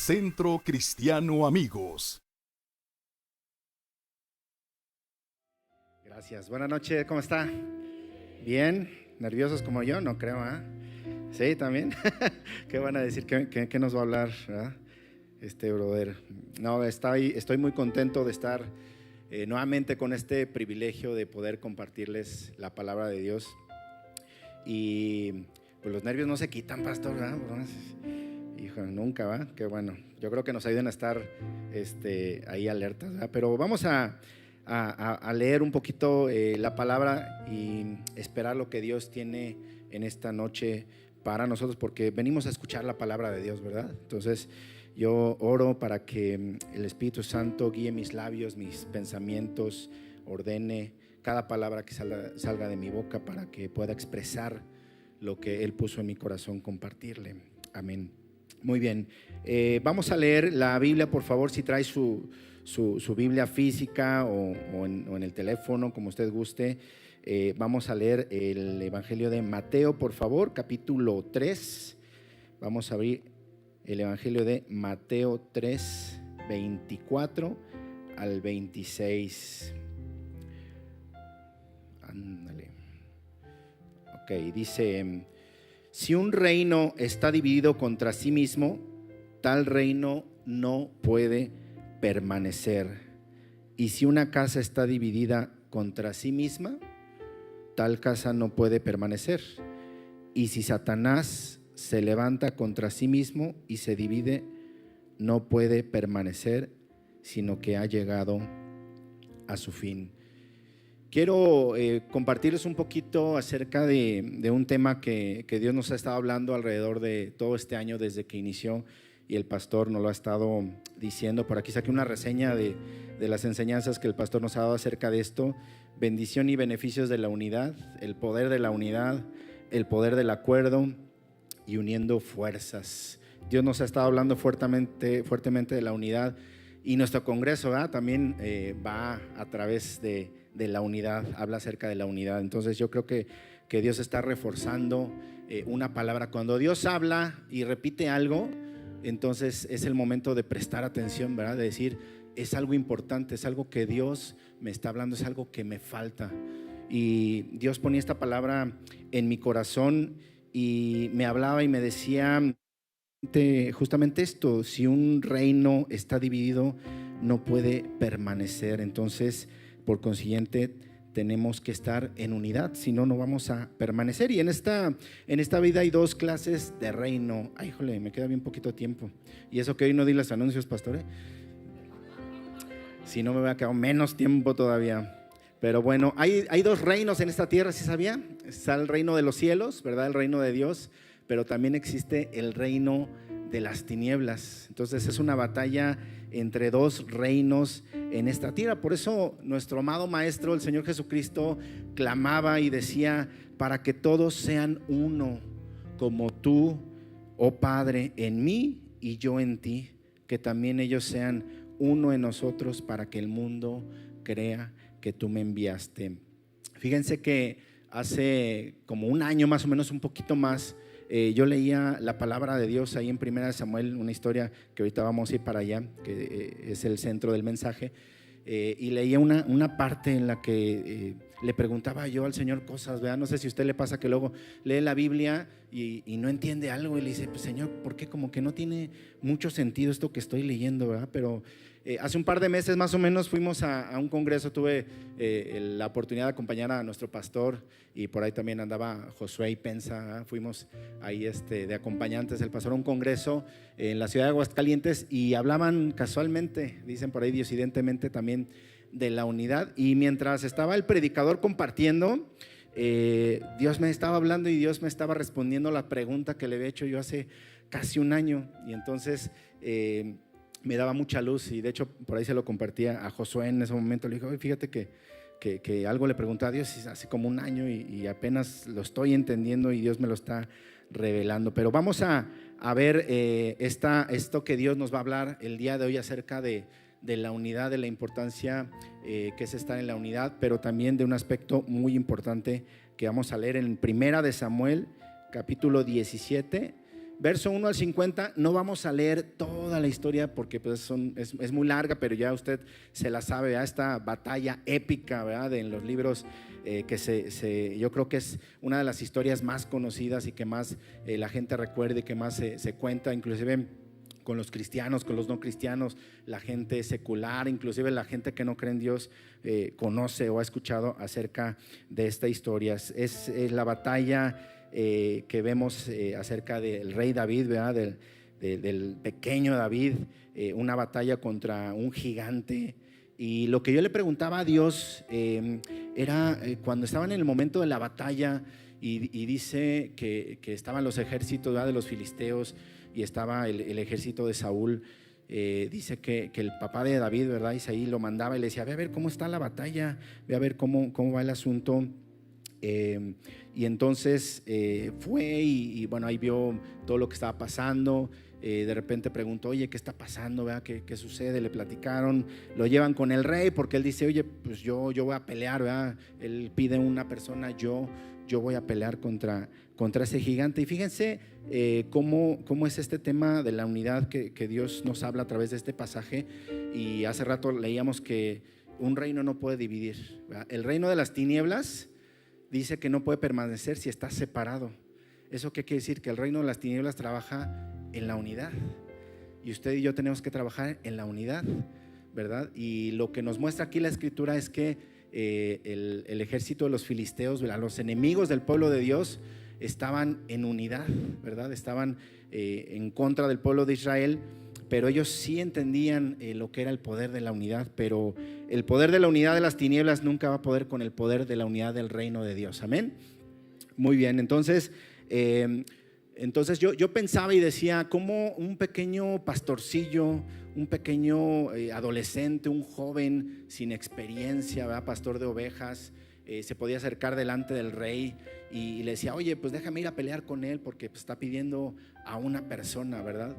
Centro Cristiano Amigos. Gracias. Buenas noches, ¿cómo está? ¿Bien? ¿Nerviosos como yo? No creo, ¿ah? ¿Sí, también? ¿Qué van a decir? ¿Qué nos va a hablar, ¿verdad? Este brother. No, estoy muy contento de estar nuevamente con este privilegio de poder compartirles la palabra de Dios. Y pues los nervios no se quitan, pastor, ¿verdad? Hijo, nunca, ¿va? Qué bueno. Yo creo que nos ayudan a estar ahí alertas, ¿verdad? Pero vamos a leer un poquito la palabra y esperar lo que Dios tiene en esta noche para nosotros, porque venimos a escuchar la palabra de Dios, ¿verdad? Entonces yo oro para que el Espíritu Santo guíe mis labios, mis pensamientos, ordene cada palabra que salga de mi boca para que pueda expresar lo que Él puso en mi corazón, compartirle. Amén. Muy bien, vamos a leer la Biblia, por favor, si trae su Biblia física o en el teléfono, como usted guste. Vamos a leer el Evangelio de Mateo, por favor, capítulo 3. Vamos a abrir el Evangelio de Mateo 3, 24 al 26. Ándale. Ok, dice: si un reino está dividido contra sí mismo, tal reino no puede permanecer. Y si una casa está dividida contra sí misma, tal casa no puede permanecer. Y si Satanás se levanta contra sí mismo y se divide, no puede permanecer, sino que ha llegado a su fin. Quiero compartirles un poquito acerca de un tema que Dios nos ha estado hablando alrededor de todo este año desde que inició, y el pastor nos lo ha estado diciendo. Por aquí saqué una reseña de las enseñanzas que el pastor nos ha dado acerca de esto: bendición y beneficios de la unidad, el poder de la unidad, el poder del acuerdo y uniendo fuerzas. Dios nos ha estado hablando fuertemente de la unidad, y nuestro congreso, ¿verdad?, también va a través de la unidad, habla acerca de la unidad. Entonces yo creo que Dios está reforzando una palabra. Cuando Dios habla y repite algo, entonces es el momento de prestar atención, ¿verdad?, de decir: es algo importante, es algo que Dios me está hablando, es algo que me falta. Y Dios ponía esta palabra en mi corazón y me hablaba y me decía justamente esto: si un reino está dividido, no puede permanecer. Entonces, por consiguiente, tenemos que estar en unidad, si no, no vamos a permanecer. Y en esta vida hay dos clases de reino. Ay, híjole, me queda bien poquito tiempo. Y eso que hoy no di los anuncios, pastor, si no, me va a quedar menos tiempo todavía. Pero bueno, hay dos reinos en esta tierra, ¿sí sabía? Está el reino de los cielos, ¿verdad?, el reino de Dios, pero también existe el reino de las tinieblas. Entonces es una batalla entre dos reinos en esta tierra. Por eso nuestro amado Maestro, el Señor Jesucristo, clamaba y decía: para que todos sean uno, como tú, oh Padre, en mí y yo en ti, que también ellos sean uno en nosotros, para que el mundo crea que tú me enviaste. Fíjense que hace como un año más o menos, un poquito más, yo leía la palabra de Dios ahí en 1 Samuel, una historia que ahorita vamos a ir para allá, que es el centro del mensaje, y leía una parte en la que le preguntaba yo al Señor cosas, ¿verdad? No sé si a usted le pasa que luego lee la Biblia y no entiende algo y le dice: pues Señor, ¿por qué como que no tiene mucho sentido esto que estoy leyendo, ¿verdad? Pero hace un par de meses más o menos fuimos a un congreso. Tuve la oportunidad de acompañar a nuestro pastor, y por ahí también andaba Josué y Pensa, ¿verdad? Fuimos ahí de acompañantes del pastor a un congreso en la ciudad de Aguascalientes, y hablaban casualmente, dicen por ahí diocidentemente también, de la unidad. Y mientras estaba el predicador compartiendo, Dios me estaba hablando y Dios me estaba respondiendo la pregunta que le había hecho yo hace casi un año. Y entonces me daba mucha luz, y de hecho por ahí se lo compartía a Josué en ese momento. Le dije: oye, fíjate que algo le pregunté a Dios hace como un año y apenas lo estoy entendiendo, y Dios me lo está revelando. Pero vamos a ver esto que Dios nos va a hablar el día de hoy acerca de la unidad, de la importancia que es estar en la unidad, pero también de un aspecto muy importante que vamos a leer en 1 de Samuel, capítulo 17, verso 1 al 50. No vamos a leer toda la historia porque pues es muy larga, pero ya usted se la sabe, ¿verdad? Esta batalla épica, ¿verdad? En los libros que yo creo que es una de las historias más conocidas y que más la gente recuerde, que más se cuenta, inclusive con los cristianos, con los no cristianos, la gente secular, inclusive la gente que no cree en Dios, conoce o ha escuchado acerca de esta historia. Es la batalla que vemos acerca del rey David, ¿verdad? Del pequeño David, una batalla contra un gigante. Y lo que yo le preguntaba a Dios era cuando estaban en el momento de la batalla y dice que estaban los ejércitos, ¿verdad? De los filisteos, y estaba el ejército de Saúl. Dice que el papá de David, ¿verdad? Isaí lo mandaba y le decía: ve a ver cómo está la batalla, ve a ver cómo va el asunto. Y entonces fue y bueno, ahí vio todo lo que estaba pasando. De repente preguntó: oye, ¿qué está pasando? ¿Verdad? ¿Qué sucede? Le platicaron, lo llevan con el rey porque él dice: oye, pues yo voy a pelear, ¿verdad? Él pide una persona, yo voy a pelear contra ese gigante. Y fíjense cómo es este tema de la unidad que Dios nos habla a través de este pasaje. Y hace rato leíamos que un reino no puede dividir, ¿verdad? El reino de las tinieblas dice que no puede permanecer si está separado. ¿Eso qué quiere decir? Que el reino de las tinieblas trabaja en la unidad, y usted y yo tenemos que trabajar en la unidad, ¿verdad? Y lo que nos muestra aquí la escritura es que el ejército de los filisteos, ¿verdad? Los enemigos del pueblo de Dios estaban en unidad, ¿verdad? Estaban en contra del pueblo de Israel, pero ellos sí entendían lo que era el poder de la unidad. Pero el poder de la unidad de las tinieblas nunca va a poder con el poder de la unidad del reino de Dios. Amén. Muy bien, entonces yo pensaba y decía: cómo un pequeño pastorcillo, un pequeño adolescente, un joven sin experiencia, ¿verdad? Pastor de ovejas, se podía acercar delante del rey y le decía: oye, pues déjame ir a pelear con él porque pues, está pidiendo a una persona, ¿verdad?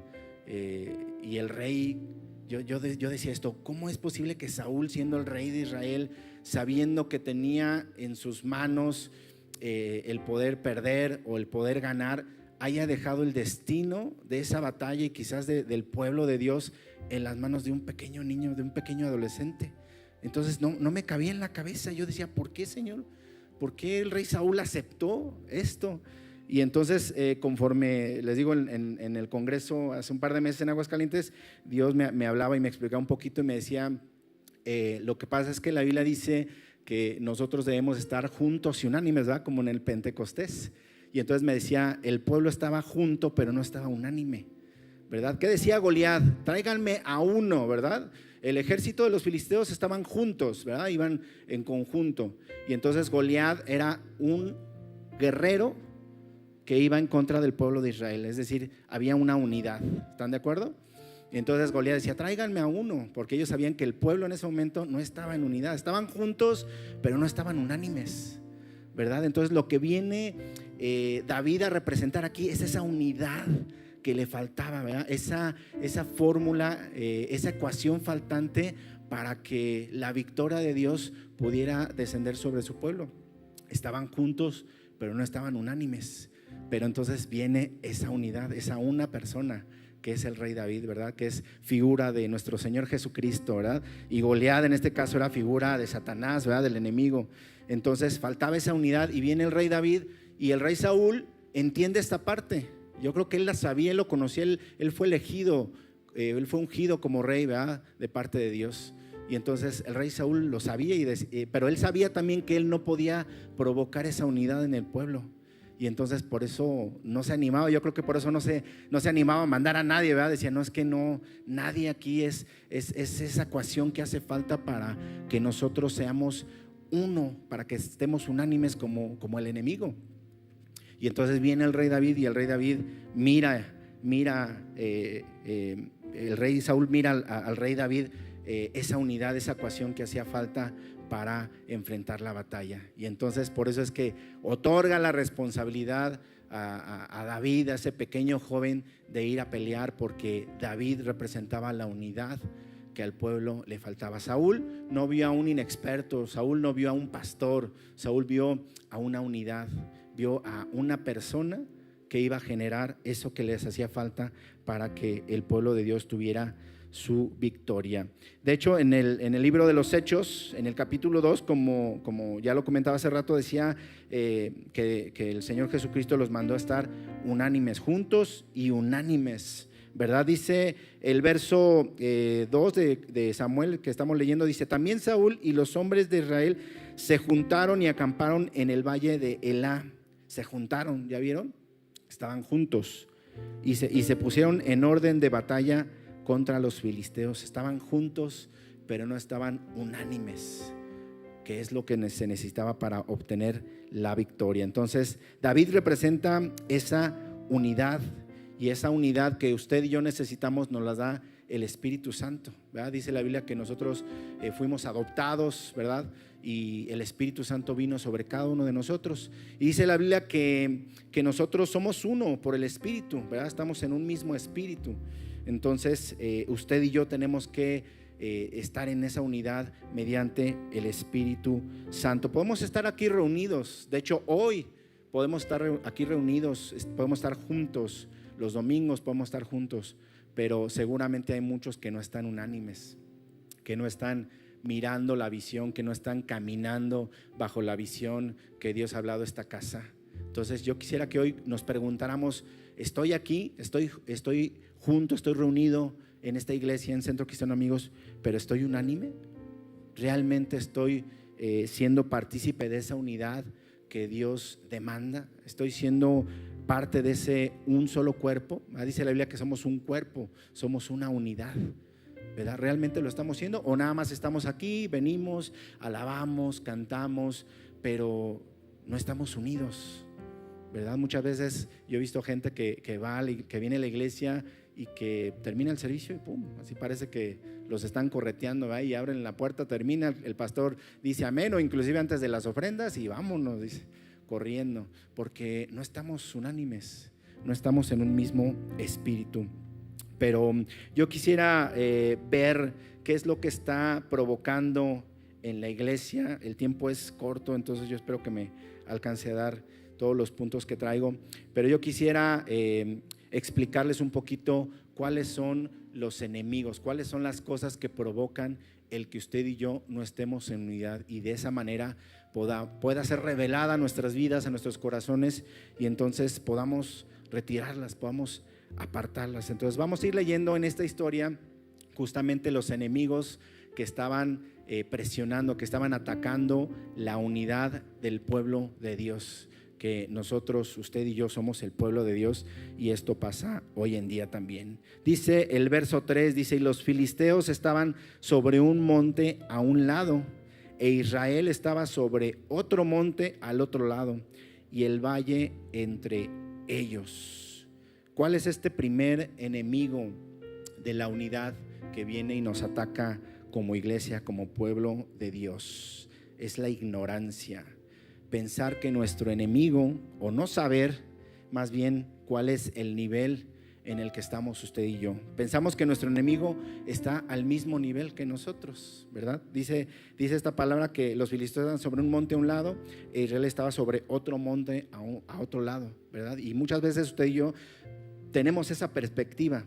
Y el rey, yo decía esto: ¿cómo es posible que Saúl, siendo el rey de Israel, sabiendo que tenía en sus manos el poder perder o el poder ganar, haya dejado el destino de esa batalla y quizás del pueblo de Dios en las manos de un pequeño niño, de un pequeño adolescente? Entonces no me cabía en la cabeza. Yo decía: ¿por qué, Señor? ¿Por qué el rey Saúl aceptó esto? Y entonces conforme les digo, en el congreso hace un par de meses en Aguascalientes, Dios me hablaba y me explicaba un poquito y me decía: lo que pasa es que la Biblia dice que nosotros debemos estar juntos y unánimes, ¿verdad? Como en el Pentecostés. Y entonces me decía: el pueblo estaba junto pero no estaba unánime, ¿verdad? ¿Qué decía Goliat? Tráiganme a uno, ¿verdad? El ejército de los filisteos estaban juntos, ¿verdad? Iban en conjunto. Y entonces Goliat era un guerrero que iba en contra del pueblo de Israel. Es decir, había una unidad. ¿Están de acuerdo? Y entonces Goliat decía: tráiganme a uno, porque ellos sabían que el pueblo en ese momento no estaba en unidad. Estaban juntos pero no estaban unánimes, ¿verdad? Entonces lo que viene David a representar aquí es esa unidad que le faltaba, ¿verdad? Esa fórmula, esa ecuación faltante para que la victoria de Dios pudiera descender sobre su pueblo. Estaban juntos pero no estaban unánimes. Pero entonces viene esa unidad, esa una persona que es el rey David, ¿verdad? Que es figura de nuestro Señor Jesucristo, ¿verdad? Y Goliat en este caso era figura de Satanás, ¿verdad? Del enemigo. Entonces faltaba esa unidad y viene el rey David, y el rey Saúl entiende esta parte. Yo creo que él la sabía, él lo conocía, él fue elegido, él fue ungido como rey, ¿verdad? De parte de Dios. Y entonces el rey Saúl lo sabía, pero él sabía también que él no podía provocar esa unidad en el pueblo. Y entonces por eso no se animaba. Yo creo que por eso no se animaba a mandar a nadie, ¿verdad? Decía: no, es que no, nadie aquí es esa ecuación que hace falta para que nosotros seamos uno, para que estemos unánimes como el enemigo. Y entonces viene el rey David, y el rey David mira el rey Saúl mira al rey David, esa unidad, esa ecuación que hacía falta para enfrentar la batalla. Y entonces por eso es que otorga la responsabilidad a David, a ese pequeño joven, de ir a pelear, porque David representaba la unidad que al pueblo le faltaba. Saúl no vio a un inexperto, Saúl no vio a un pastor, Saúl vio a una unidad, vio a una persona que iba a generar eso que les hacía falta para que el pueblo de Dios tuviera su victoria. De hecho, en el libro de los Hechos, en el capítulo 2, como ya lo comentaba hace rato, decía que el Señor Jesucristo los mandó a estar unánimes, juntos y unánimes, ¿verdad? Dice el verso 2 de Samuel que estamos leyendo, dice: también Saúl y los hombres de Israel se juntaron y acamparon en el valle de Elá. Se juntaron, ¿ya vieron? Estaban juntos y se pusieron en orden de batalla contra los filisteos. Estaban juntos, pero no estaban unánimes, que es lo que se necesitaba para obtener la victoria. Entonces, David representa esa unidad, y esa unidad que usted y yo necesitamos nos la da el Espíritu Santo, ¿verdad? Dice la Biblia que nosotros fuimos adoptados, ¿verdad? Y el Espíritu Santo vino sobre cada uno de nosotros. Y dice la Biblia que nosotros somos uno por el Espíritu, ¿verdad? Estamos en un mismo Espíritu. Entonces usted y yo tenemos que estar en esa unidad mediante el Espíritu Santo. Podemos estar aquí reunidos. De hecho, hoy podemos estar aquí reunidos, podemos estar juntos. Los domingos podemos estar juntos, pero seguramente hay muchos que no están unánimes, que no están mirando la visión, que no están caminando bajo la visión que Dios ha hablado a esta casa. Entonces yo quisiera que hoy nos preguntáramos: ¿estoy aquí? ¿Estoy junto? ¿Estoy reunido en esta iglesia, en Centro Cristiano Amigos, pero estoy unánime? ¿Realmente estoy siendo partícipe de esa unidad que Dios demanda? ¿Estoy siendo parte de ese un solo cuerpo? Dice la Biblia que somos un cuerpo, somos una unidad, ¿verdad? ¿Realmente lo estamos haciendo? ¿O nada más estamos aquí, venimos, alabamos, cantamos, pero no estamos unidos, ¿verdad? Muchas veces yo he visto gente que viene a la iglesia y que termina el servicio y pum, así parece que los están correteando, ¿verdad? Y abren la puerta, termina, el pastor dice amén, o inclusive antes de las ofrendas, y vámonos, dice, corriendo, porque no estamos unánimes, no estamos en un mismo espíritu. Pero yo quisiera ver qué es lo que está provocando en la iglesia. El tiempo es corto, entonces yo espero que me alcance a dar todos los puntos que traigo, pero yo quisiera explicarles un poquito cuáles son los enemigos, cuáles son las cosas que provocan el que usted y yo no estemos en unidad, y de esa manera pueda ser revelada a nuestras vidas, a nuestros corazones, y entonces podamos retirarlas, podamos apartarlas. Entonces vamos a ir leyendo en esta historia justamente los enemigos que estaban presionando, que estaban atacando la unidad del pueblo de Dios, que nosotros, usted y yo, somos el pueblo de Dios, y esto pasa hoy en día también. Dice el verso 3, dice: y los filisteos estaban sobre un monte a un lado, e Israel estaba sobre otro monte al otro lado, y el valle entre ellos. ¿Cuál es este primer enemigo de la unidad que viene y nos ataca como iglesia, como pueblo de Dios? Es la ignorancia. Pensar que nuestro enemigo, o no saber más bien cuál es el nivel en el que estamos usted y yo. Pensamos que nuestro enemigo está al mismo nivel que nosotros, ¿verdad? Dice esta palabra que los filisteos estaban sobre un monte a un lado, e Israel estaba sobre otro monte a otro lado, ¿verdad? Y muchas veces usted y yo tenemos esa perspectiva,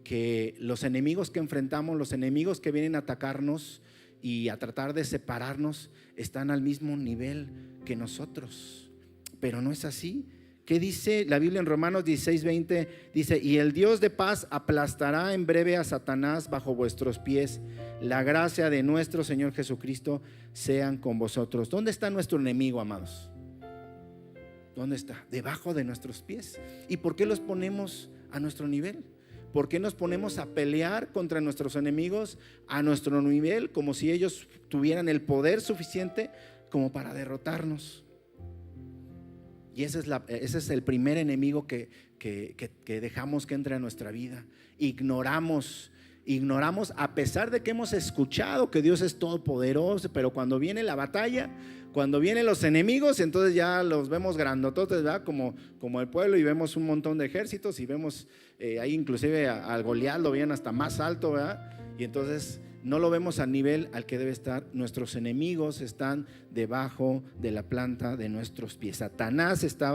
que los enemigos que enfrentamos, los enemigos que vienen a atacarnos y a tratar de separarnos, están al mismo nivel que nosotros, pero no es así. ¿Qué dice la Biblia en Romanos 16:20? Dice: y el Dios de paz aplastará en breve a Satanás bajo vuestros pies. La gracia de nuestro Señor Jesucristo sean con vosotros. ¿Dónde está nuestro enemigo, amados? ¿Dónde está? Debajo de nuestros pies. ¿Y por qué los ponemos a nuestro nivel? ¿Por qué nos ponemos a pelear contra nuestros enemigos a nuestro nivel, como si ellos tuvieran el poder suficiente como para derrotarnos? Y ese es el primer enemigo que dejamos que entre a nuestra vida. Ignoramos a pesar de que hemos escuchado que Dios es todopoderoso, pero cuando viene la batalla, cuando vienen los enemigos, entonces ya los vemos grandototes, ¿verdad? Como el pueblo, y vemos un montón de ejércitos, y vemos ahí inclusive al Goliat lo veían hasta más alto, ¿verdad? Y entonces no lo vemos al nivel al que debe estar. Nuestros enemigos están debajo de la planta de nuestros pies. Satanás está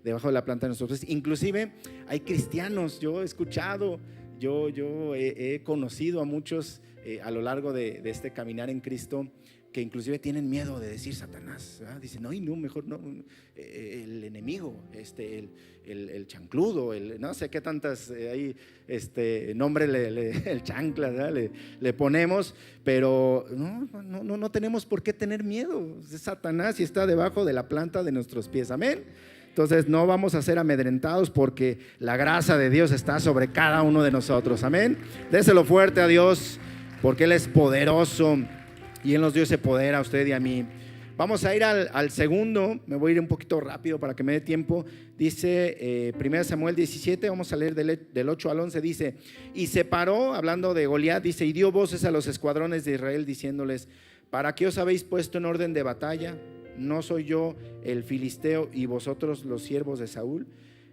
debajo de la planta de nuestros pies. Inclusive hay cristianos, yo he escuchado, yo he conocido a muchos a lo largo de este caminar en Cristo, que inclusive tienen miedo de decir Satanás, ¿verdad? Dicen, no, mejor no, el enemigo, el chancludo, no sé qué tantas nombre el chancla, ¿verdad? le ponemos, pero no tenemos por qué tener miedo. Es Satanás y está debajo de la planta de nuestros pies, amén. Entonces no vamos a ser amedrentados porque la gracia de Dios está sobre cada uno de nosotros, amén. Déselo fuerte a Dios porque Él es poderoso y Él nos dio ese poder a usted y a mí. Vamos a ir al segundo, me voy a ir un poquito rápido para que me dé tiempo. Dice 1 Samuel 17, vamos a leer del 8 al 11, dice: y se paró, hablando de Goliat, dice, y dio voces a los escuadrones de Israel diciéndoles: ¿para qué os habéis puesto en orden de batalla? ¿No soy yo el filisteo y vosotros los siervos de Saúl?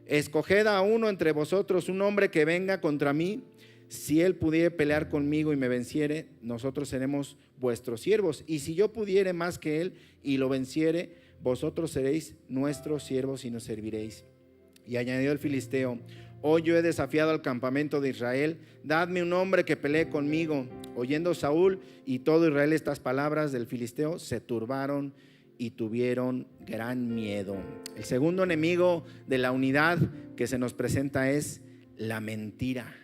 Escoged a uno entre vosotros, un hombre que venga contra mí. Si él pudiere pelear conmigo y me venciere, nosotros seremos vuestros siervos. Y si yo pudiere más que él y lo venciere, vosotros seréis nuestros siervos y nos serviréis. Y añadió el filisteo: hoy yo he desafiado al campamento de Israel, dadme un hombre que pelee conmigo. Oyendo Saúl y todo Israel estas palabras del filisteo, se turbaron y tuvieron gran miedo. El segundo enemigo de la unidad que se nos presenta es la mentira,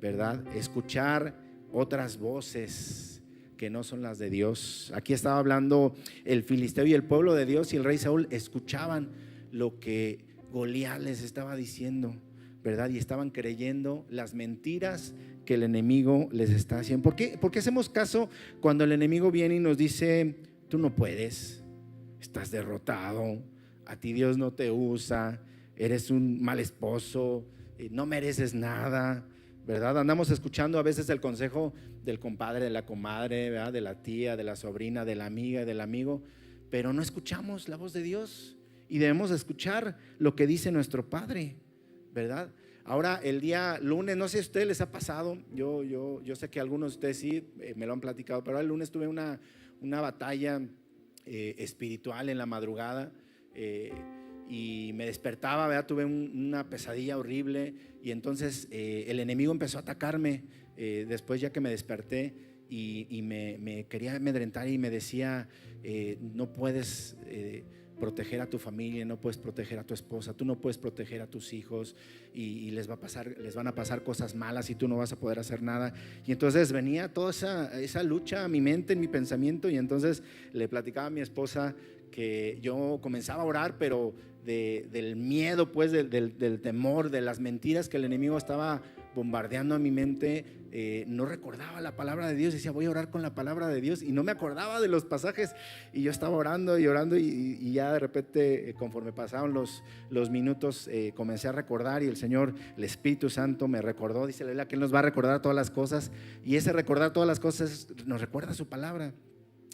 ¿verdad? Escuchar otras voces que no son las de Dios. Aquí estaba hablando el filisteo y el pueblo de Dios y el rey Saúl escuchaban lo que Goliat les estaba diciendo, ¿verdad? Y estaban creyendo las mentiras que el enemigo les está haciendo. ¿Por qué hacemos caso cuando el enemigo viene y nos dice: tú no puedes, estás derrotado, a ti Dios no te usa, eres un mal esposo, no mereces nada, ¿verdad? Andamos escuchando a veces el consejo del compadre, de la comadre, ¿verdad? De la tía, de la sobrina, de la amiga, del amigo, pero no escuchamos la voz de Dios y debemos escuchar lo que dice nuestro Padre, ¿verdad? Ahora el día lunes, no sé si a ustedes les ha pasado, yo sé que algunos de ustedes sí me lo han platicado, pero el lunes tuve una batalla espiritual en la madrugada, y me despertaba, ¿verdad? Tuve una pesadilla horrible y entonces el enemigo empezó a atacarme después, ya que me desperté, y me quería amedrentar y me decía: no puedes proteger a tu familia, no puedes proteger a tu esposa, tú no puedes proteger a tus hijos y les van a pasar cosas malas y tú no vas a poder hacer nada. Y entonces venía toda esa lucha a mi mente, en mi pensamiento, y entonces le platicaba a mi esposa que yo comenzaba a orar, pero del miedo, pues del temor, de las mentiras que el enemigo estaba bombardeando a mi mente. No recordaba la palabra de Dios, decía: voy a orar con la palabra de Dios, y no me acordaba de los pasajes, y yo estaba orando y orando, y ya de repente, conforme pasaron los minutos, comencé a recordar, y el Señor, el Espíritu Santo me recordó. Dice la Biblia que Él nos va a recordar todas las cosas, y ese recordar todas las cosas nos recuerda su palabra.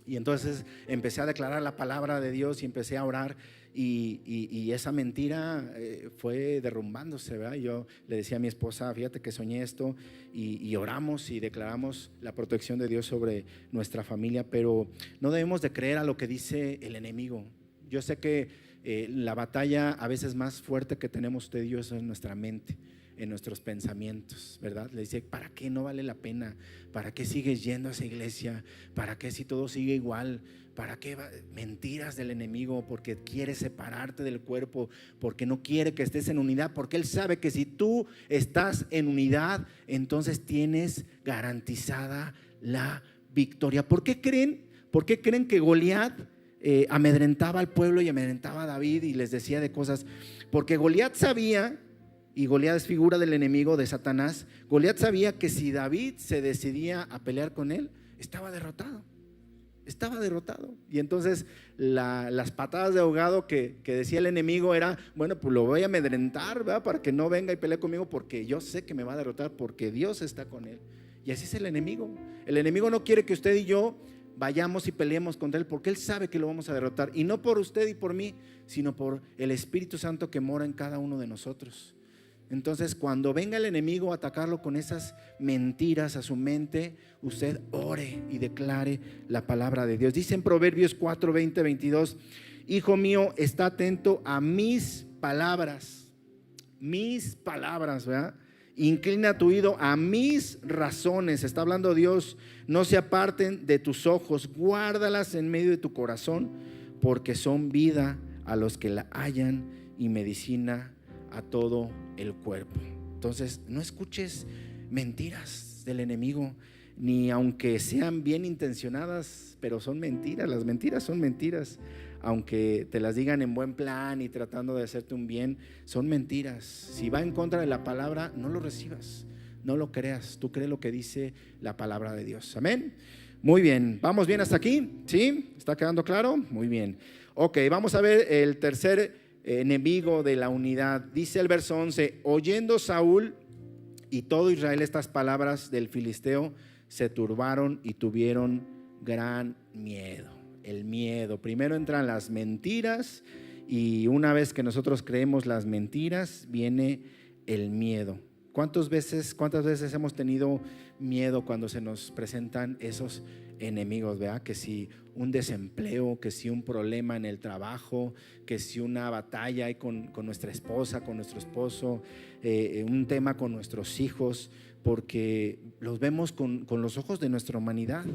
Y entonces empecé a declarar la palabra de Dios y empecé a orar, y esa mentira fue derrumbándose, ¿verdad? Yo le decía a mi esposa: fíjate que soñé esto, y oramos y declaramos la protección de Dios sobre nuestra familia, pero no debemos de creer a lo que dice el enemigo. Yo sé que la batalla a veces más fuerte que tenemos usted y yo es en nuestra mente, en nuestros pensamientos, ¿verdad? Le dice: ¿para qué no vale la pena? ¿Para qué sigues yendo a esa iglesia? ¿Para qué si todo sigue igual? ¿Para qué? Mentiras del enemigo, porque quiere separarte del cuerpo, porque no quiere que estés en unidad, porque él sabe que si tú estás en unidad, entonces tienes garantizada la victoria. ¿Por qué creen que Goliat amedrentaba al pueblo y amedrentaba a David y les decía de cosas? Porque Goliat sabía, y Goliat es figura del enemigo, de Satanás. Goliat sabía que si David se decidía a pelear con él, estaba derrotado. Y entonces las patadas de ahogado que decía el enemigo era: bueno, pues lo voy a amedrentar, ¿verdad? Para que no venga y pelee conmigo, porque yo sé que me va a derrotar, porque Dios está con él. Y así es el enemigo. El enemigo no quiere que usted y yo vayamos y peleemos contra él, porque él sabe que lo vamos a derrotar, y no por usted y por mí, sino por el Espíritu Santo que mora en cada uno de nosotros. Entonces, cuando venga el enemigo a atacarlo con esas mentiras a su mente, usted ore y declare la palabra de Dios. Dice en Proverbios 4, 20, 22: hijo mío, está atento a mis palabras, ¿verdad? Inclina tu oído a mis razones. Está hablando Dios. No se aparten de tus ojos, guárdalas en medio de tu corazón, porque son vida a los que la hallan y medicina a todo el cuerpo. Entonces, no escuches mentiras del enemigo, ni aunque sean bien intencionadas, pero son mentiras. Las mentiras son mentiras, aunque te las digan en buen plan y tratando de hacerte un bien, son mentiras. Si va en contra de la palabra, no lo recibas, no lo creas. Tú cree lo que dice la palabra de Dios. Amén. Muy bien, ¿vamos bien hasta aquí? ¿Sí? ¿Está quedando claro? Muy bien. Ok, vamos a ver el tercer enemigo de la unidad. Dice el verso 11: oyendo Saúl y todo Israel estas palabras del filisteo, se turbaron y tuvieron gran miedo. El miedo. Primero entran las mentiras, y una vez que nosotros creemos las mentiras, viene el miedo. ¿Cuántas veces hemos tenido miedo cuando se nos presentan esos enemigos, ¿verdad? Que si un desempleo, que si un problema en el trabajo, que si una batalla hay con nuestra esposa, con nuestro esposo, un tema con nuestros hijos, porque los vemos con los ojos de nuestra humanidad,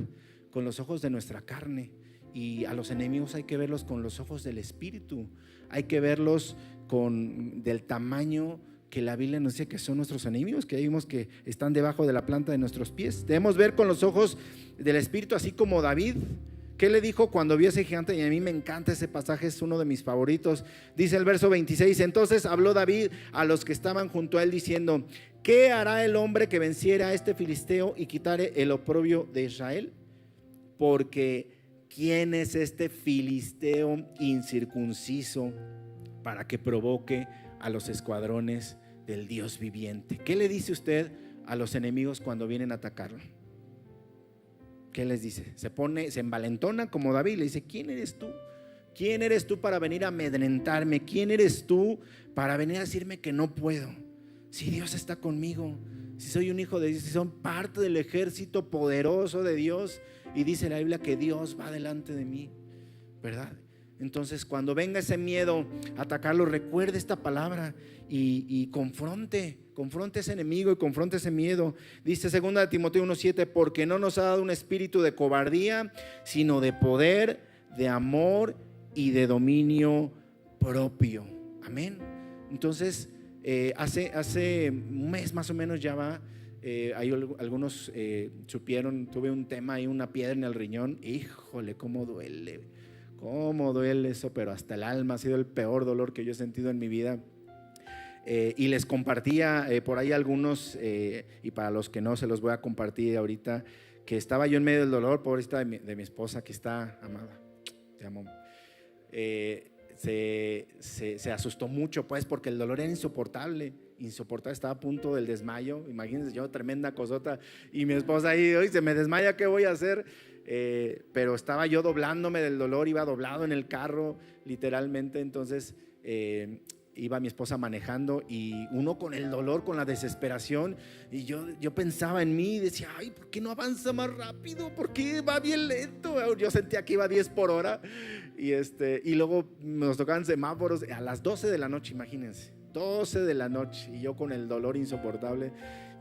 con los ojos de nuestra carne. Y a los enemigos hay que verlos con los ojos del Espíritu, hay que verlos del tamaño que la Biblia nos dice que son nuestros enemigos, que vimos que están debajo de la planta de nuestros pies. Debemos ver con los ojos del Espíritu, así como David. ¿Qué le dijo cuando vio ese gigante? Y a mí me encanta ese pasaje, es uno de mis favoritos. Dice el verso 26: entonces habló David a los que estaban junto a él diciendo: ¿qué hará el hombre que venciera a este filisteo y quitare el oprobio de Israel? Porque ¿quién es este filisteo incircunciso para que provoque a los escuadrones del Dios viviente? ¿Qué le dice usted a los enemigos cuando vienen a atacarlo? ¿Qué les dice? Se envalentona como David, le dice: ¿quién eres tú? ¿Quién eres tú para venir a amedrentarme? ¿Quién eres tú para venir a decirme que no puedo? Si Dios está conmigo, si soy un hijo de Dios, si son parte del ejército poderoso de Dios, y dice la Biblia que Dios va delante de mí, ¿verdad? Entonces, cuando venga ese miedo a atacarlo, recuerde esta palabra y confronte ese enemigo y confronte ese miedo. Dice 2 Timoteo 1:7: porque no nos ha dado un espíritu de cobardía, sino de poder, de amor y de dominio propio. Amén. Entonces, hace un mes más o menos ya va. Hay algunos supieron, tuve un tema ahí, una piedra en el riñón. Híjole, cómo duele eso, pero hasta el alma. Ha sido el peor dolor que yo he sentido en mi vida. Y les compartía por ahí algunos, y para los que no, se los voy a compartir ahorita, que estaba yo en medio del dolor, pobrecita de mi esposa, aquí está, amada, te amo. Se asustó mucho, pues, porque el dolor era insoportable, estaba a punto del desmayo. Imagínense, yo, tremenda cosota, y mi esposa ahí: hoy se me desmaya, ¿qué voy a hacer? Pero estaba yo doblándome del dolor, iba doblado en el carro, literalmente. Entonces iba mi esposa manejando, y uno con el dolor, con la desesperación, y yo pensaba en mí y decía: ay, ¿por qué no avanza más rápido? ¿Por qué va bien lento? Yo sentía que iba a 10 por hora, y luego nos tocaban semáforos a las 12 de la noche, imagínense, 12 de la noche, y yo con el dolor insoportable.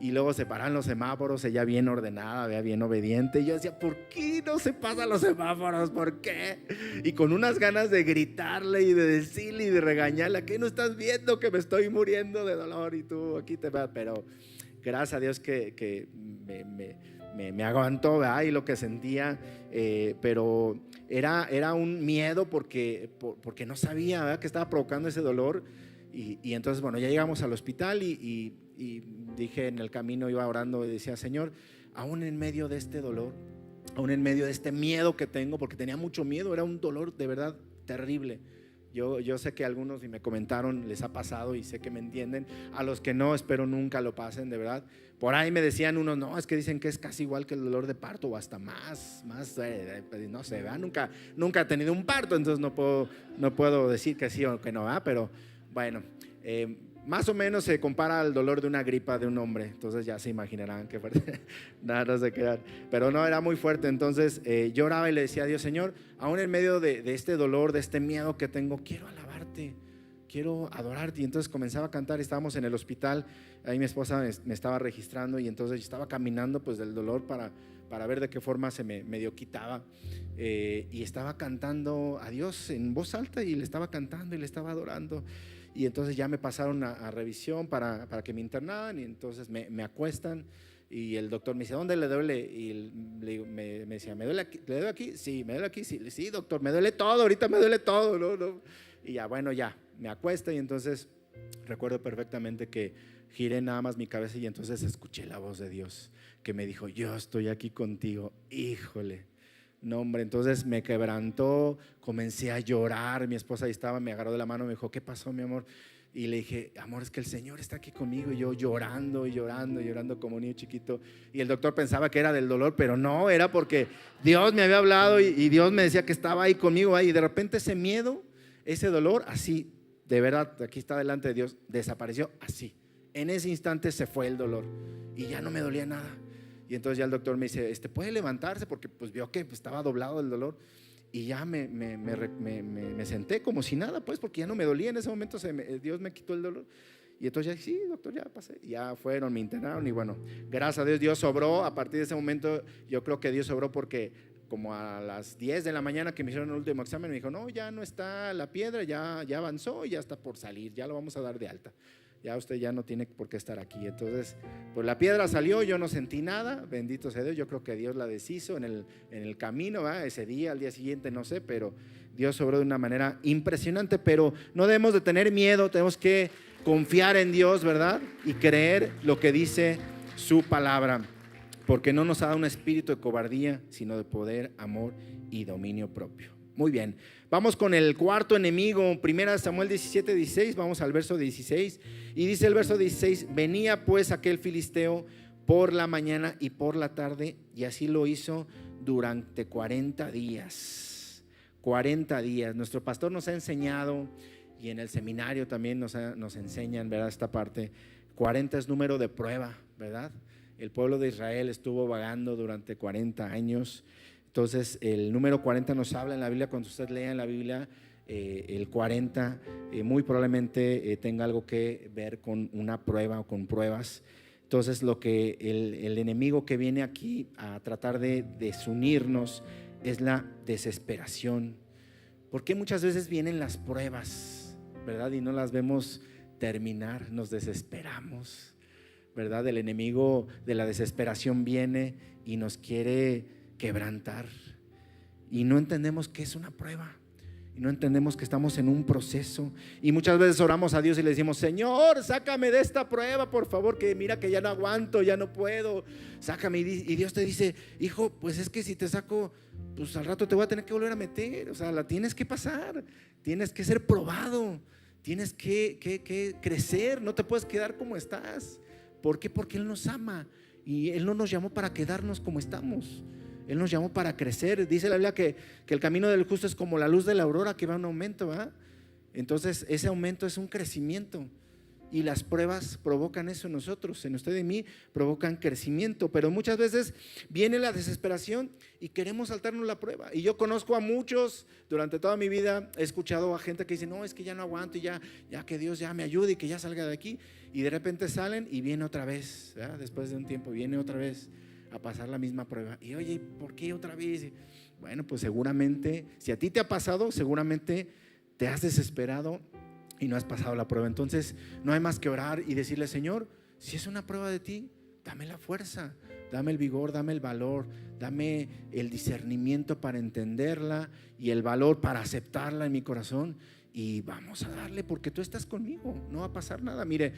Y luego se paran los semáforos, ella bien ordenada, bien obediente, y yo decía: ¿por qué no se pasan los semáforos? ¿Por qué? Y con unas ganas de gritarle y de decirle y de regañarle: ¿qué no estás viendo que me estoy muriendo de dolor y tú aquí te vas? Pero gracias a Dios que me aguantó, ¿verdad? Y lo que sentía, pero era un miedo porque no sabía, ¿verdad?, que estaba provocando ese dolor. Y entonces, bueno, ya llegamos al hospital, y dije en el camino, iba orando y decía: Señor, aún en medio de este dolor, aún en medio de este miedo que tengo, porque tenía mucho miedo, era un dolor de verdad terrible. Yo sé que a algunos, y me comentaron, les ha pasado, y sé que me entienden. A los que no, espero nunca lo pasen, de verdad. Por ahí me decían unos: no, es que dicen que es casi igual que el dolor de parto, o hasta más, no sé, ¿verdad? Nunca he tenido un parto, entonces no puedo decir que sí o que no, ¿verdad? Pero bueno, Más o menos se compara al dolor de una gripa de un hombre. Entonces ya se imaginarán qué fuerte. Nada, no se crean. Pero no, era muy fuerte. Entonces yo oraba y le decía a Dios: Señor, aún en medio de este dolor, de este miedo que tengo, quiero alabarte, quiero adorarte. Y entonces comenzaba a cantar. Estábamos en el hospital. Ahí mi esposa me estaba registrando. Y entonces yo estaba caminando pues del dolor para ver de qué forma se me medio quitaba. Y estaba cantando a Dios en voz alta. Y le estaba cantando y le estaba adorando. Y entonces ya me pasaron a revisión para que me internaran. Y entonces me acuestan y el doctor me dice: ¿dónde le duele? Y me decía: ¿me duele aquí? ¿Le duele aquí? Sí, me duele aquí. Sí, doctor, me duele todo, ahorita me duele todo, no. Y ya, bueno, ya me acuesto. Y entonces recuerdo perfectamente que giré nada más mi cabeza y entonces escuché la voz de Dios que me dijo: yo estoy aquí contigo. Híjole, no, hombre, entonces me quebrantó, comencé a llorar. Mi esposa ahí estaba, me agarró de la mano, me dijo: ¿qué pasó, mi amor? Y le dije: amor, es que el Señor está aquí conmigo. Y yo llorando y llorando y llorando como un niño chiquito. Y el doctor pensaba que era del dolor, pero no, era porque Dios me había hablado y Dios me decía que estaba ahí conmigo. Y de repente ese miedo, ese dolor, así, de verdad, aquí está delante de Dios, desapareció así. En ese instante se fue el dolor y ya no me dolía nada. Y entonces ya el doctor me dice: ¿puede levantarse? Porque pues vio que estaba doblado el dolor. Y ya me senté como si nada, pues, porque ya no me dolía en ese momento. Dios me quitó el dolor. Y entonces ya, sí, doctor, ya pasé. Ya fueron, me internaron y bueno, gracias a Dios, Dios sobró. A partir de ese momento yo creo que Dios sobró, porque como a las 10 de la mañana que me hicieron el último examen, me dijo: no, ya no está la piedra, ya avanzó y ya está por salir, ya lo vamos a dar de alta. Ya usted ya no tiene por qué estar aquí. Entonces, pues la piedra salió, yo no sentí nada, bendito sea Dios. Yo creo que Dios la deshizo en el camino, ¿verdad? Ese día, al día siguiente, no sé, pero Dios obró de una manera impresionante. Pero no debemos de tener miedo, tenemos que confiar en Dios, ¿verdad? Y creer lo que dice su palabra, porque no nos ha dado un espíritu de cobardía, sino de poder, amor y dominio propio. Muy bien, vamos con el cuarto enemigo. 1 Samuel 17:16, vamos al verso 16. Y dice el verso 16: venía pues aquel filisteo por la mañana y por la tarde, y así lo hizo durante 40 días. 40 días. Nuestro pastor nos ha enseñado, y en el seminario también nos enseñan, ¿verdad? Esta parte, 40 es número de prueba, ¿verdad? El pueblo de Israel estuvo vagando durante 40 años. Entonces el número 40 nos habla en la Biblia. Cuando usted lea en la Biblia el 40, muy probablemente tenga algo que ver con una prueba o con pruebas. Entonces lo que el enemigo que viene aquí a tratar de desunirnos es la desesperación. Porque muchas veces vienen las pruebas, ¿verdad? Y no las vemos terminar, nos desesperamos, ¿verdad? El enemigo de la desesperación viene y nos quiere quebrantar, y no entendemos que es una prueba, y no entendemos que estamos en un proceso. Y muchas veces oramos a Dios y le decimos: Señor, sácame de esta prueba, por favor, que mira que ya no aguanto, ya no puedo, sácame. Y Dios te dice: hijo, pues es que si te saco, pues al rato te voy a tener que volver a meter. O sea, la tienes que pasar, tienes que ser probado, tienes que crecer, no te puedes quedar como estás. ¿Por qué? Porque Él nos ama y Él no nos llamó para quedarnos como estamos. Él nos llamó para crecer. Dice la Biblia que el camino del justo es como la luz de la aurora, que va en aumento, ¿verdad? Entonces ese aumento es un crecimiento, y las pruebas provocan eso en nosotros, en usted y en mí, provocan crecimiento. Pero muchas veces viene la desesperación y queremos saltarnos la prueba. Y yo conozco a muchos, durante toda mi vida he escuchado a gente que dice: no, es que ya no aguanto, y ya que Dios ya me ayude y que ya salga de aquí. Y de repente salen y viene otra vez, ¿verdad? Después de un tiempo viene otra vez a pasar la misma prueba. Y oye, ¿por qué otra vez? Bueno, pues seguramente, si a ti te ha pasado, seguramente te has desesperado y no has pasado la prueba. Entonces no hay más que orar y decirle: Señor, si es una prueba de ti, dame la fuerza, dame el vigor, dame el valor, dame el discernimiento para entenderla y el valor para aceptarla en mi corazón, y vamos a darle, porque tú estás conmigo, no va a pasar nada. Mire,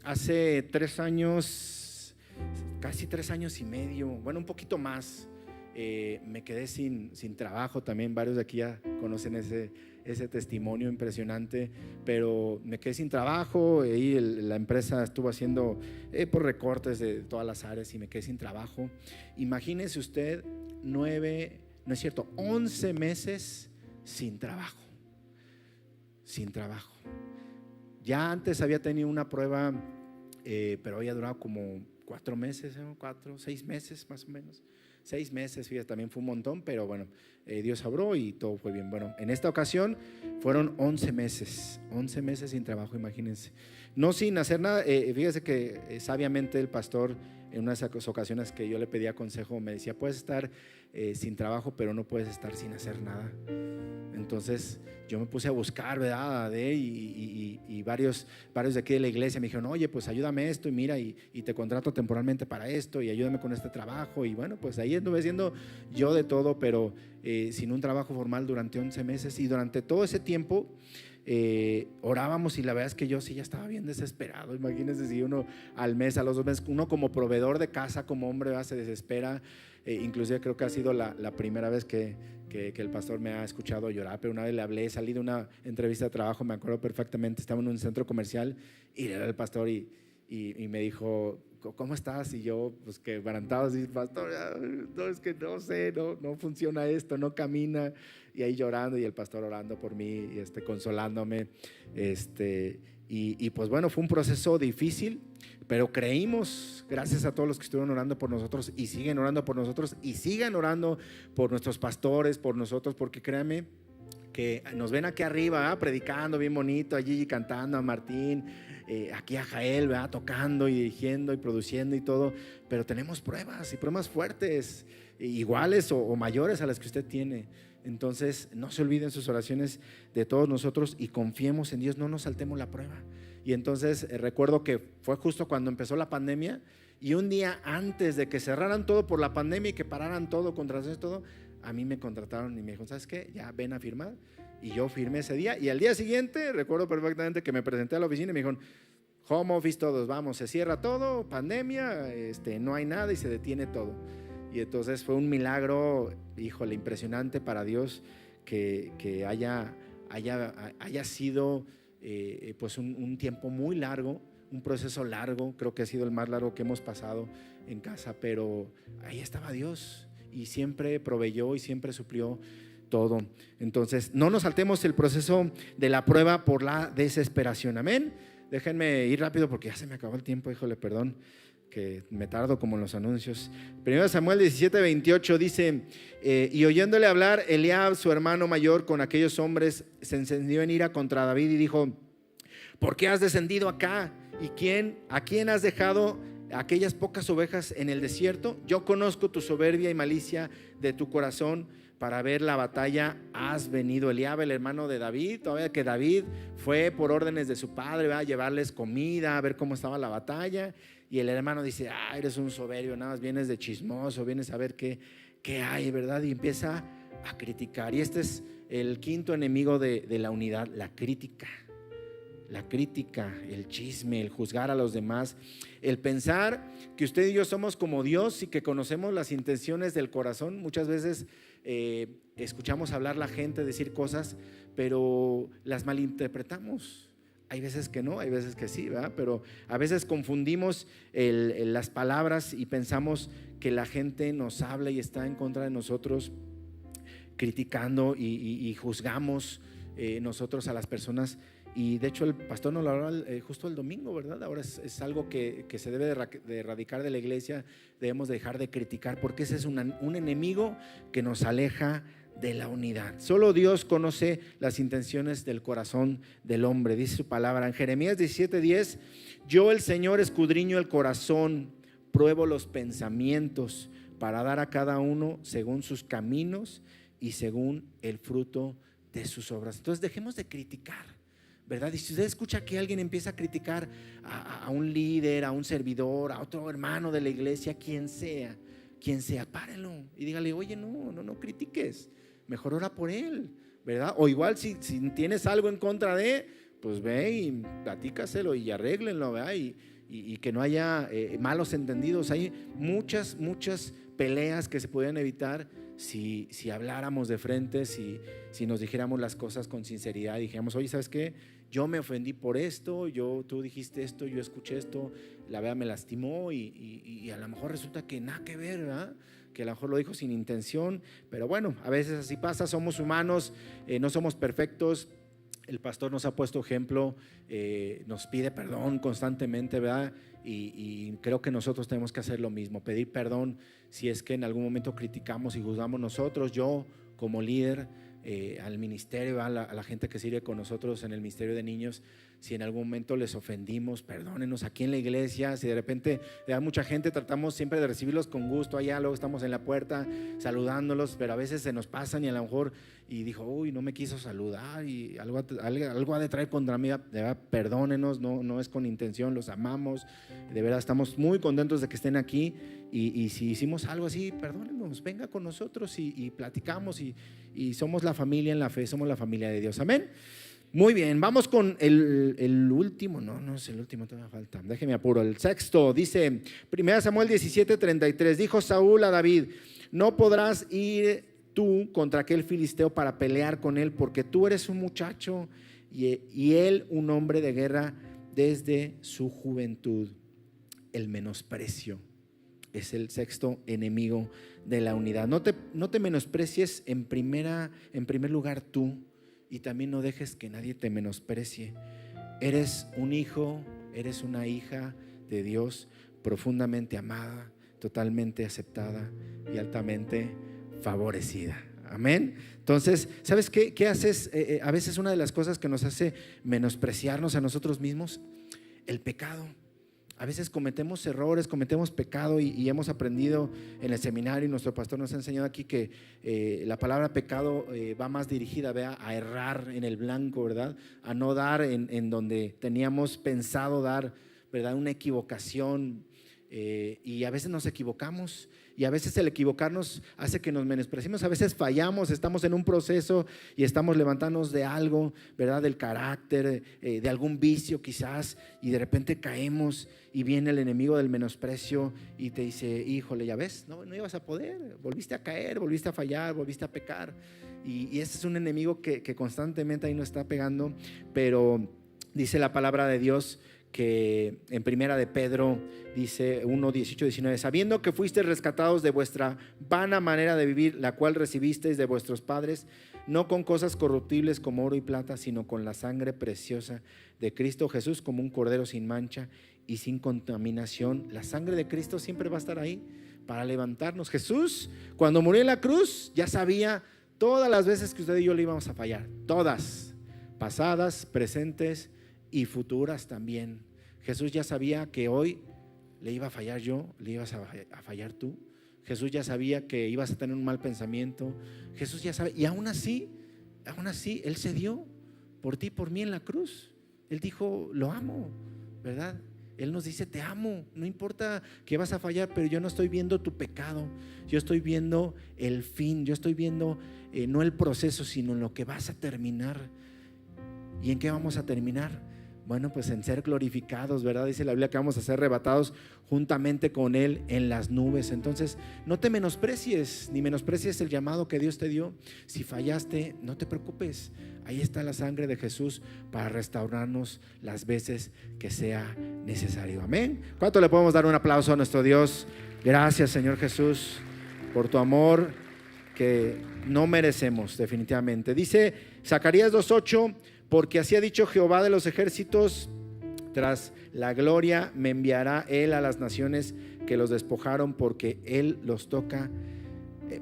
hace 3 años, casi 3 años y medio, bueno, un poquito más, me quedé sin trabajo. También varios de aquí ya conocen ese testimonio impresionante, pero me quedé sin trabajo y la empresa estuvo haciendo por recortes de todas las áreas, y me quedé sin trabajo. Imagínese usted 11 meses sin trabajo. Ya antes había tenido una prueba, pero había durado como 4 meses, 6 meses más o menos. 6 meses, fíjate, también fue un montón, pero bueno, Dios abrió y todo fue bien. Bueno, en esta ocasión fueron 11 meses sin trabajo, imagínense. No sin hacer nada, fíjese que sabiamente el pastor en unas ocasiones que yo le pedía consejo me decía, puedes estar sin trabajo, pero no puedes estar sin hacer nada. Entonces yo me puse a buscar, ¿verdad? Y varios de aquí de la iglesia me dijeron, oye, pues ayúdame esto y mira, y te contrato temporalmente para esto y ayúdame con este trabajo. Y bueno, pues ahí anduve haciendo yo de todo, pero sin un trabajo formal durante 11 meses. Y durante todo ese tiempo orábamos, y la verdad es que yo sí ya estaba bien desesperado. Imagínense si uno al mes, a los 2 meses, uno como proveedor de casa, como hombre, ¿verdad?, se desespera. Inclusive creo que ha sido la primera vez que el pastor me ha escuchado llorar, pero una vez le hablé, salí de una entrevista de trabajo, me acuerdo perfectamente, estaba en un centro comercial y le hablé al pastor y me dijo, ¿cómo estás? Y yo, pues que barantado, así, pastor, no, es que no sé, no funciona esto, no camina. Y ahí llorando, y el pastor orando por mí, y consolándome. Y pues bueno, fue un proceso difícil, pero creímos, gracias a todos los que estuvieron orando por nosotros y siguen orando por nosotros y sigan orando por nuestros pastores, por nosotros, porque créanme que nos ven aquí arriba, predicando bien bonito, allí cantando a Martín, aquí a Jael, ¿verdad?, tocando y dirigiendo y produciendo y todo, pero tenemos pruebas y pruebas fuertes, iguales o mayores a las que usted tiene. Entonces no se olviden sus oraciones de todos nosotros y confiemos en Dios, no nos saltemos la prueba. Y entonces recuerdo que fue justo cuando empezó la pandemia, y un día antes de que cerraran todo por la pandemia y que pararan todo, contrataciones, todo, a mí me contrataron y me dijo, ¿sabes qué? Ya ven a firmar. Y yo firmé ese día, y al día siguiente recuerdo perfectamente que me presenté a la oficina y me dijeron, home office todos, vamos, se cierra todo, pandemia, no hay nada y se detiene todo. Y entonces fue un milagro, híjole, impresionante para Dios que haya sido pues un tiempo muy largo, un proceso largo. Creo que ha sido el más largo que hemos pasado en casa, pero ahí estaba Dios y siempre proveyó y siempre suplió todo. Entonces no nos saltemos el proceso de la prueba por la desesperación. Amén. Déjenme ir rápido porque ya se me acabó el tiempo, híjole, perdón, que me tardo como en los anuncios. 1 Samuel 17:28 dice, y oyéndole hablar Eliab, su hermano mayor, con aquellos hombres, se encendió en ira contra David y dijo, ¿por qué has descendido acá? ¿Y a quién has dejado aquellas pocas ovejas en el desierto? Yo conozco tu soberbia y malicia de tu corazón. Para ver la batalla has venido. Eliab, el hermano de David, todavía que David fue por órdenes de su padre, ¿verdad?, a llevarles comida, a ver cómo estaba la batalla. Y el hermano dice, eres un soberbio, nada más vienes de chismoso, vienes a ver qué hay, ¿verdad? Y empieza a criticar. Y este es el quinto enemigo de la unidad, la crítica. La crítica, el chisme, el juzgar a los demás, el pensar que usted y yo somos como Dios y que conocemos las intenciones del corazón. Muchas veces escuchamos hablar la gente, decir cosas, pero las malinterpretamos. Hay veces que no, hay veces que sí, ¿verdad? Pero a veces confundimos las palabras y pensamos que la gente nos habla y está en contra de nosotros, criticando y juzgamos nosotros a las personas. Y de hecho el pastor nos lo habló justo el domingo, ¿verdad? Ahora es algo que se debe de erradicar de la iglesia. Debemos dejar de criticar, porque ese es un enemigo que nos aleja de la unidad. Solo Dios conoce las intenciones del corazón del hombre, dice su palabra en Jeremías 17:10, yo el Señor escudriño el corazón, pruebo los pensamientos para dar a cada uno según sus caminos y según el fruto de sus obras. Entonces dejemos de criticar, ¿verdad? Y si usted escucha que alguien empieza a criticar a un líder, a un servidor, a otro hermano de la iglesia, quien sea, párelo y dígale, oye, no critiques, mejor ora por él, ¿verdad? O igual si tienes algo en contra de, pues ve y platícaselo y arréglenlo, ¿verdad? Y que no haya malos entendidos. Hay muchas peleas que se podrían evitar si habláramos de frente, si nos dijéramos las cosas con sinceridad, dijéramos, oye, ¿sabes qué? Yo me ofendí por esto, tú dijiste esto, yo escuché esto, la verdad me lastimó y a lo mejor resulta que nada que ver, ¿verdad? Que a lo mejor lo dijo sin intención, pero bueno, a veces así pasa, somos humanos, no somos perfectos. El pastor nos ha puesto ejemplo, nos pide perdón constantemente, ¿verdad? Y creo que nosotros tenemos que hacer lo mismo, pedir perdón si es que en algún momento criticamos y juzgamos nosotros. Yo como líder al ministerio, a la gente que sirve con nosotros en el ministerio de niños, si en algún momento les ofendimos, perdónenos. Aquí en la iglesia, si de repente hay mucha gente, tratamos siempre de recibirlos con gusto allá, luego estamos en la puerta saludándolos, pero a veces se nos pasan y a lo mejor y dijo, uy, no me quiso saludar y algo ha de traer contra mí. De verdad, perdónenos, no es con intención, los amamos, de verdad estamos muy contentos de que estén aquí, y si hicimos algo así, perdónenos, venga con nosotros y platicamos, y somos la familia en la fe, somos la familia de Dios, amén. Muy bien, vamos con el último. No es el último, todavía falta, déjeme apuro. El sexto dice, 1 Samuel 17:33, dijo Saúl a David: no podrás ir tú contra aquel filisteo para pelear con él, porque tú eres un muchacho y él un hombre de guerra desde su juventud. El menosprecio es el sexto enemigo de la unidad. No te menosprecies en primer lugar tú, y también no dejes que nadie te menosprecie. Eres un hijo, eres una hija de Dios, profundamente amada, totalmente aceptada y altamente favorecida. Amén. Entonces, ¿sabes qué haces? A veces una de las cosas que nos hace menospreciarnos a nosotros mismos, el pecado. A veces cometemos errores, cometemos pecado, y hemos aprendido en el seminario, y nuestro pastor nos ha enseñado aquí que la palabra pecado va más dirigida, ¿verdad?, a errar en el blanco, ¿verdad?, a no dar en donde teníamos pensado dar, ¿verdad?, una equivocación. Y a veces nos equivocamos, y a veces el equivocarnos hace que nos menospreciemos. A veces fallamos, estamos en un proceso y estamos levantándonos de algo, ¿verdad?, del carácter, de algún vicio quizás, y de repente caemos, y viene el enemigo del menosprecio y te dice: híjole, ya ves, no ibas a poder, volviste a caer, volviste a fallar, volviste a pecar. Y ese es un enemigo que constantemente ahí nos está pegando. Pero dice la palabra de Dios que en primera de Pedro dice 1:18-19, sabiendo que fuisteis rescatados de vuestra vana manera de vivir, la cual recibisteis de vuestros padres, no con cosas corruptibles como oro y plata, sino con la sangre preciosa de Cristo Jesús, como un cordero sin mancha y sin contaminación. La sangre de Cristo siempre va a estar ahí para levantarnos. Jesús, cuando murió en la cruz, ya sabía todas las veces que usted y yo le íbamos a fallar, todas, pasadas, presentes y futuras también. Jesús ya sabía que hoy le iba a fallar yo, le ibas a fallar tú. Jesús ya sabía que ibas a tener un mal pensamiento. Jesús ya sabe, y aún así Él se dio por ti, por mí en la cruz. Él dijo: lo amo, ¿verdad? Él nos dice: te amo, no importa que vas a fallar, pero yo no estoy viendo tu pecado, yo estoy viendo el fin, yo estoy viendo no el proceso, sino en lo que vas a terminar. ¿Y en qué vamos a terminar? Bueno, pues en ser glorificados, ¿verdad? Dice la Biblia que vamos a ser arrebatados juntamente con Él en las nubes. Entonces, no te menosprecies, ni menosprecies el llamado que Dios te dio. Si fallaste, no te preocupes. Ahí está la sangre de Jesús para restaurarnos las veces que sea necesario. Amén. ¿Cuánto le podemos dar un aplauso a nuestro Dios? Gracias, Señor Jesús, por tu amor que no merecemos definitivamente. Dice Zacarías 2:8, porque así ha dicho Jehová de los ejércitos: tras la gloria me enviará Él a las naciones que los despojaron, porque Él los toca,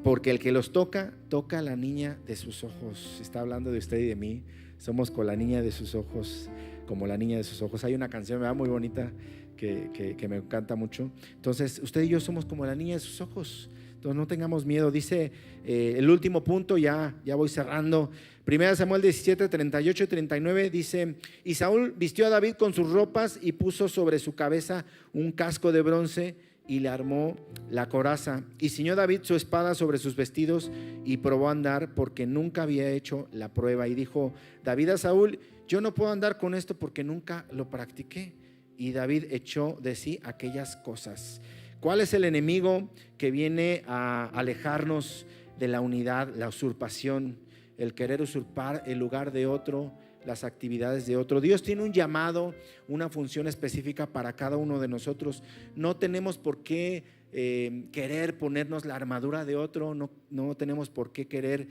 porque el que los toca, toca a la niña de sus ojos. Está hablando de usted y de mí. Somos con la niña de sus ojos, como la niña de sus ojos. Hay una canción, ¿verdad?, muy bonita que me encanta mucho. Entonces, usted y yo somos como la niña de sus ojos. Entonces, no tengamos miedo. Dice el último punto, ya voy cerrando. 1 Samuel 17:38-39 dice: y Saúl vistió a David con sus ropas y puso sobre su cabeza un casco de bronce y le armó la coraza, y ciñó David su espada sobre sus vestidos y probó a andar, porque nunca había hecho la prueba. Y dijo David a Saúl: yo no puedo andar con esto porque nunca lo practiqué. Y David echó de sí aquellas cosas. ¿Cuál es el enemigo que viene a alejarnos de la unidad? La usurpación, el querer usurpar el lugar de otro, las actividades de otro. Dios tiene un llamado, una función específica para cada uno de nosotros. No tenemos por qué querer ponernos la armadura de otro, no tenemos por qué querer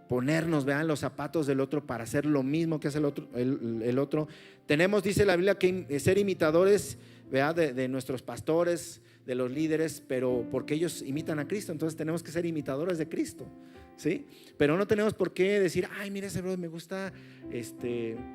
ponernos, vean, los zapatos del otro para hacer lo mismo que hace el otro. Tenemos, dice la Biblia, que ser imitadores, vean, de nuestros pastores, de los líderes, pero porque ellos imitan a Cristo, entonces tenemos que ser imitadores de Cristo, ¿sí? Pero no tenemos por qué decir, ay, mira ese brother, me gusta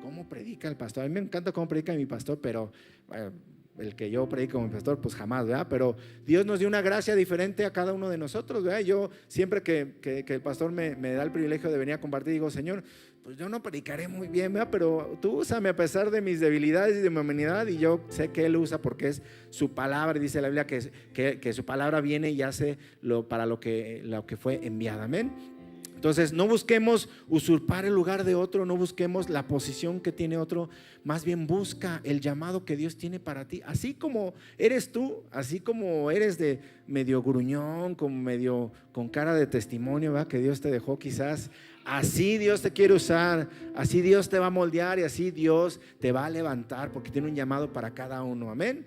cómo predica el pastor. A mí me encanta cómo predica mi pastor, pero bueno, el que yo predico como pastor, pues jamás, ¿verdad? Pero Dios nos dio una gracia diferente a cada uno de nosotros, ¿verdad? Yo siempre que el pastor me da el privilegio de venir a compartir, digo, Señor, pues yo no predicaré muy bien, ¿verdad? Pero tú úsame a pesar de mis debilidades y de mi humanidad, y yo sé que Él usa porque es su palabra. Dice la Biblia que su palabra viene y hace para lo que fue enviada, amén. Entonces no busquemos usurpar el lugar de otro, no busquemos la posición que tiene otro, más bien busca el llamado que Dios tiene para ti, así como eres tú, así como eres de medio gruñón, con cara de testimonio, ¿verdad? Que Dios te dejó quizás, así Dios te quiere usar, así Dios te va a moldear y así Dios te va a levantar, porque tiene un llamado para cada uno, amén.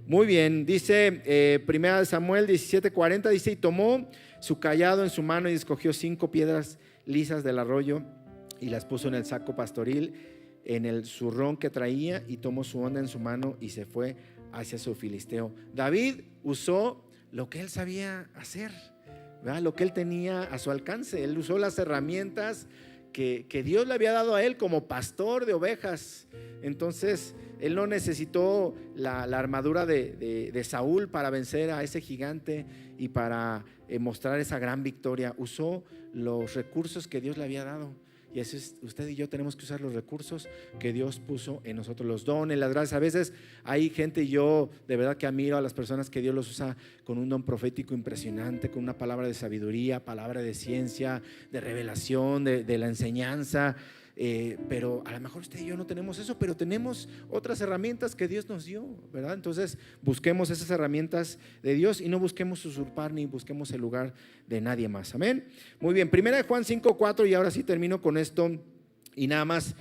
Muy bien, dice 1 Samuel 17:40, dice, y tomó su cayado en su mano y escogió 5 piedras lisas del arroyo y las puso en el saco pastoril, en el zurrón que traía, y tomó su onda en su mano y se fue hacia su filisteo. David usó lo que él sabía hacer, ¿verdad? Lo que él tenía a su alcance. Él usó las herramientas que Dios le había dado a él como pastor de ovejas. Entonces él no necesitó la armadura de Saúl para vencer a ese gigante y para mostrar esa gran victoria. Usó los recursos que Dios le había dado. Y eso es, usted y yo tenemos que usar los recursos que Dios puso en nosotros, los dones, las gracias. A veces hay gente, yo de verdad que admiro a las personas que Dios los usa con un don profético impresionante, con una palabra de sabiduría, palabra de ciencia, de revelación, de la enseñanza. Pero a lo mejor usted y yo no tenemos eso, pero tenemos otras herramientas que Dios nos dio, ¿verdad? Entonces busquemos esas herramientas de Dios y no busquemos usurpar ni busquemos el lugar de nadie más, amén. Muy bien, 1 Juan 5:4, y ahora sí termino con esto y nada más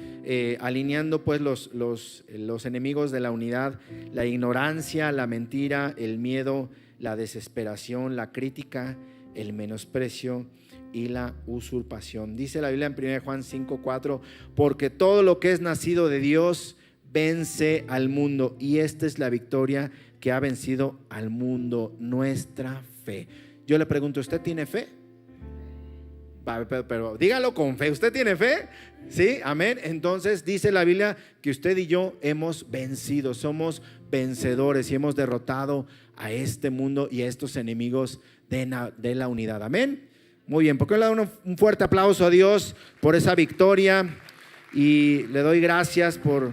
alineando pues los enemigos de la unidad: la ignorancia, la mentira, el miedo, la desesperación, la crítica, el menosprecio y la usurpación. Dice la Biblia en 1 Juan 5:4, porque todo lo que es nacido de Dios vence al mundo, y esta es la victoria que ha vencido al mundo, nuestra fe. Yo le pregunto, ¿usted tiene fe? Pero dígalo con fe, ¿usted tiene fe? Sí, amén. Entonces dice la Biblia que usted y yo hemos vencido, somos vencedores y hemos derrotado a este mundo y a estos enemigos de la unidad, amén. Muy bien, ¿por qué no le doy un fuerte aplauso a Dios por esa victoria? Y le doy gracias por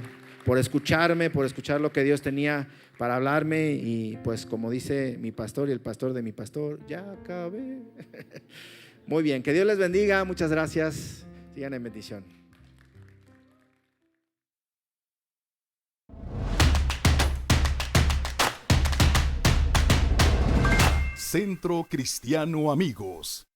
escucharme, por escuchar lo que Dios tenía para hablarme. Y pues como dice mi pastor y el pastor de mi pastor, ya acabé. Muy bien, que Dios les bendiga, muchas gracias, sigan en bendición. Centro Cristiano Amigos.